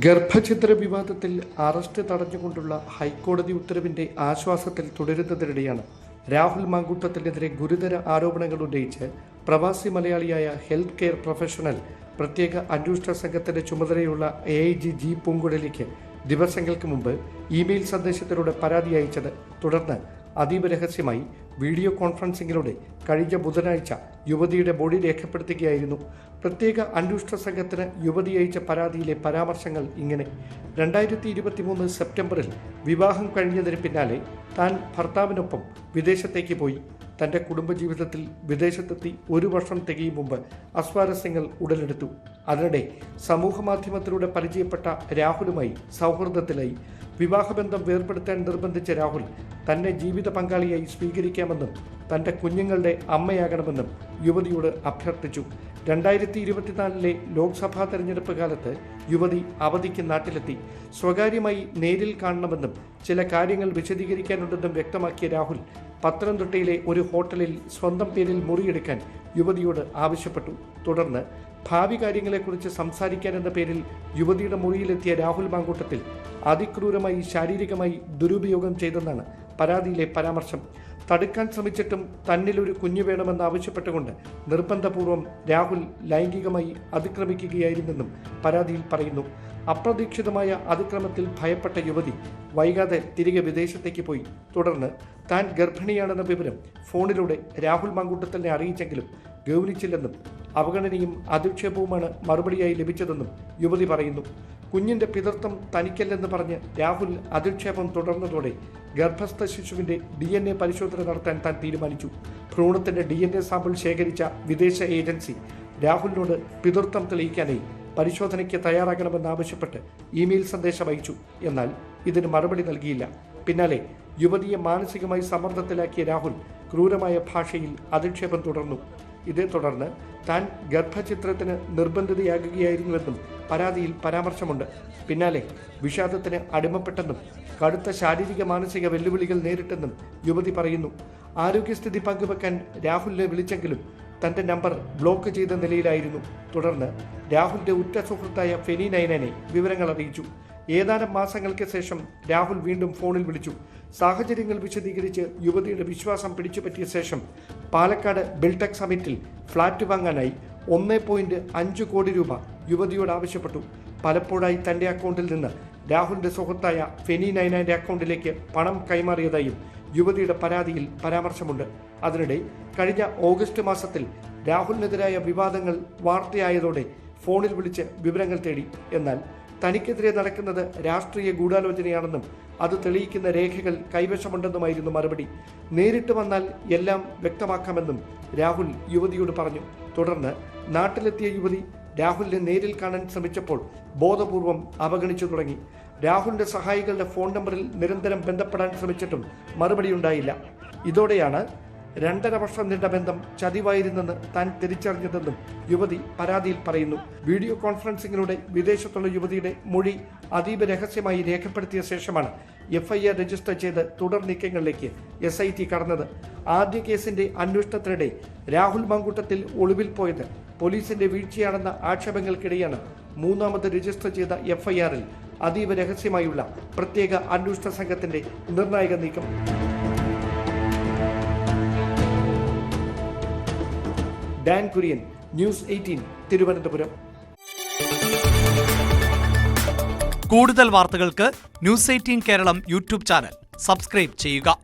ഗർഭഛിദ്ര വിവാദത്തിൽ അറസ്റ്റ് തടഞ്ഞുകൊണ്ടുള്ള ഹൈക്കോടതി ഉത്തരവിന്റെ ആശ്വാസത്തിൽ തുടരുന്നതിനിടെയാണ് രാഹുൽ മാങ്കൂട്ടത്തിനെതിരെ ഗുരുതര ആരോപണങ്ങൾ ഉന്നയിച്ച് പ്രവാസി മലയാളിയായ ഹെൽത്ത് കെയർ പ്രൊഫഷണൽ പ്രത്യേക അന്വേഷണ സംഘത്തിന്റെ ചുമതലയുള്ള AIG ജി പൂങ്കുഴലിക്ക് ദിവസങ്ങൾക്ക് മുമ്പ് ഇമെയിൽ സന്ദേശത്തിലൂടെ പരാതി അയച്ചത്. തുടർന്ന് അതീവ രഹസ്യമായി വീഡിയോ കോൺഫറൻസിംഗിലൂടെ കഴിഞ്ഞ ബുധനാഴ്ച യുവതിയുടെ മൊഴി രേഖപ്പെടുത്തുകയായിരുന്നു. പ്രത്യേക അന്വേഷണ സംഘത്തിന് യുവതി അയച്ച പരാതിയിലെ പരാമർശങ്ങൾ ഇങ്ങനെ: 2023 സെപ്റ്റംബറിൽ വിവാഹം കഴിഞ്ഞതിന് പിന്നാലെ താൻ ഭർത്താവിനൊപ്പം വിദേശത്തേക്ക് പോയി. തൻ്റെ കുടുംബജീവിതത്തിൽ വിദേശത്തെത്തി 1 വർഷം തികയും മുമ്പ് അസ്വാരസ്യങ്ങൾ ഉടലെടുത്തു. അതിനിടെ സമൂഹമാധ്യമത്തിലൂടെ പരിചയപ്പെട്ട രാഹുലുമായി സൗഹൃദത്തിലായി. വിവാഹബന്ധം വേർപെടുത്താൻ നിർബന്ധിച്ച രാഹുൽ തന്നെ ജീവിത പങ്കാളിയായി സ്വീകരിക്കാമെന്നും തൻ്റെ കുഞ്ഞുങ്ങളുടെ അമ്മയാകണമെന്നും യുവതിയോട് അഭ്യർത്ഥിച്ചു. 2024 ലോക്സഭാ തെരഞ്ഞെടുപ്പ് കാലത്ത് യുവതി അവധിക്ക് നാട്ടിലെത്തി. സ്വകാര്യമായി നേരിൽ കാണണമെന്നും ചില കാര്യങ്ങൾ വിശദീകരിക്കാനുണ്ടെന്നും വ്യക്തമാക്കിയ രാഹുൽ പത്തനംതിട്ടയിലെ ഒരു ഹോട്ടലിൽ സ്വന്തം പേരിൽ മുറിയെടുക്കാൻ യുവതിയോട് ആവശ്യപ്പെട്ടു. തുടർന്ന് ഭാവി കാര്യങ്ങളെക്കുറിച്ച് സംസാരിക്കാനെന്ന പേരിൽ യുവതിയുടെ മുറിയിലെത്തിയ രാഹുൽ മാങ്കൂട്ടത്തിൽ അതിക്രൂരമായി ശാരീരികമായി ദുരുപയോഗം ചെയ്തെന്നാണ് പരാതിയിലെ പരാമർശം. തടുക്കാൻ ശ്രമിച്ചിട്ടും തന്നിലൊരു കുഞ്ഞു വേണമെന്ന് ആവശ്യപ്പെട്ടുകൊണ്ട് നിർബന്ധപൂർവ്വം രാഹുൽ ലൈംഗികമായി അതിക്രമിക്കുകയായിരുന്നെന്നും പരാതിയിൽ പറയുന്നു. അപ്രതീക്ഷിതമായ അതിക്രമത്തിൽ ഭയപ്പെട്ട യുവതി വൈകാതെ തിരികെ വിദേശത്തേക്ക് പോയി. തുടർന്ന് താൻ ഗർഭിണിയാണെന്ന വിവരം ഫോണിലൂടെ രാഹുൽ മാങ്കൂട്ടത്തിനെ അറിയിച്ചെങ്കിലും ഗൗനിച്ചില്ലെന്നും അവഗണനയും അധിക്ഷേപവുമാണ് മറുപടിയായി ലഭിച്ചതെന്നും യുവതി പറയുന്നു. കുഞ്ഞിന്റെ പിതൃത്വം തനിക്കല്ലെന്ന് പറഞ്ഞ് രാഹുൽ അധിക്ഷേപം തുടർന്നതോടെ ഗർഭസ്ഥ ശിശുവിന്റെ DNA പരിശോധന നടത്താൻ താൻ തീരുമാനിച്ചു. ഭ്രൂണത്തിന്റെ DNA സാമ്പിൾ ശേഖരിച്ച വിദേശ ഏജൻസി രാഹുലിനോട് പിതൃത്വം തെളിയിക്കാനായി പരിശോധനയ്ക്ക് തയ്യാറാകണമെന്നാവശ്യപ്പെട്ട് ഇമെയിൽ സന്ദേശം അയച്ചു. എന്നാൽ ഇതിന് മറുപടി നൽകിയില്ല. പിന്നാലെ യുവതിയെ മാനസികമായി സമ്മർദ്ദത്തിലാക്കിയ രാഹുൽ ക്രൂരമായ ഭാഷയിൽ അധിക്ഷേപം തുടർന്നു. ഇതേ തുടർന്ന് താൻ ഗർഭഛിദ്രത്തിന് നിർബന്ധിതയാകുകയായിരുന്നുവെന്നും പരാതിയിൽ പരാമർശമുണ്ട്. പിന്നാലെ വിഷാദത്തിന് അടിമപ്പെട്ടെന്നും കടുത്ത ശാരീരിക മാനസിക വെല്ലുവിളികൾ നേരിട്ടെന്നും യുവതി പറയുന്നു. ആരോഗ്യസ്ഥിതി പങ്കുവെക്കാൻ രാഹുലിനെ വിളിച്ചെങ്കിലും തൻ്റെ നമ്പർ ബ്ലോക്ക് ചെയ്ത നിലയിലായിരുന്നു. തുടർന്ന് രാഹുലിൻ്റെ ഉറ്റ സുഹൃത്തായ ഫെനി നൈനനെ വിവരങ്ങൾ അറിയിച്ചു. ഏതാനും മാസങ്ങൾക്ക് ശേഷം രാഹുൽ വീണ്ടും ഫോണിൽ വിളിച്ചു. സാഹചര്യങ്ങൾ വിശദീകരിച്ച് യുവതിയുടെ വിശ്വാസം പിടിച്ചുപറ്റിയ ശേഷം പാലക്കാട് ബിൽടെക് സമിറ്റിൽ ഫ്ളാറ്റ് വാങ്ങാനായി 1.5 കോടി രൂപ യുവതിയോട് ആവശ്യപ്പെട്ടു. പലപ്പോഴായി തൻ്റെ അക്കൗണ്ടിൽ നിന്ന് രാഹുലിൻ്റെ സുഹൃത്തായ ഫെനി നൈനയുടെ അക്കൗണ്ടിലേക്ക് പണം കൈമാറിയതായും യുവതിയുടെ പരാതിയിൽ പരാമർശമുണ്ട്. അതിനിടെ കഴിഞ്ഞ ഓഗസ്റ്റ് മാസത്തിൽ രാഹുലിനെതിരായ വിവാദങ്ങൾ വാർത്തയായതോടെ ഫോണിൽ വിളിച്ച് വിവരങ്ങൾ തേടി. എന്നാൽ തനിക്കെതിരെ നടക്കുന്നത് രാഷ്ട്രീയ ഗൂഢാലോചനയാണെന്നും അത് തെളിയിക്കുന്ന രേഖകൾ കൈവശമുണ്ടെന്നുമായിരുന്നു മറുപടി. നേരിട്ട് വന്നാൽ എല്ലാം വ്യക്തമാക്കാമെന്നും രാഹുൽ യുവതിയോട് പറഞ്ഞു. തുടർന്ന് നാട്ടിലെത്തിയ യുവതി രാഹുലിനെ നേരിൽ കാണാൻ ശ്രമിച്ചപ്പോൾ ബോധപൂർവം അവഗണിച്ചു തുടങ്ങി. രാഹുലിന്റെ സഹായികളുടെ ഫോൺ നമ്പറിൽ നിരന്തരം ബന്ധപ്പെടാൻ ശ്രമിച്ചിട്ടും മറുപടിയുണ്ടായില്ല. ഇതോടെയാണ് 2.5 വർഷം നീണ്ട ബന്ധം ചതിവായിരുന്നെന്ന് താൻ തിരിച്ചറിഞ്ഞതെന്നും യുവതി പരാതിയിൽ പറയുന്നു. വീഡിയോ കോൺഫറൻസിംഗിലൂടെ വിദേശത്തുള്ള യുവതിയുടെ മൊഴി അതീവ രഹസ്യമായി രേഖപ്പെടുത്തിയ ശേഷമാണ് FIR രജിസ്റ്റർ ചെയ്ത് തുടർ നീക്കങ്ങളിലേക്ക് SIT കടന്നത്. ആദ്യ കേസിന്റെ അന്വേഷണത്തിനിടെ രാഹുൽ മാങ്കൂട്ടത്തിൽ ഒളിവിൽ പോയത് പോലീസിന്റെ വീഴ്ചയാണെന്ന ആക്ഷേപങ്ങൾക്കിടെയാണ് മൂന്നാമത് രജിസ്റ്റർ ചെയ്ത FIRൽ അതീവ രഹസ്യമായുള്ള പ്രത്യേക അന്വേഷണ സംഘത്തിന്റെ നിർണായക നീക്കം. Dan Kurian, news 18, Thiruvananthapuram. കൂടുതൽ വാർത്തകൾക്ക് news 18 Keralam YouTube channel subscribe ചെയ്യുക.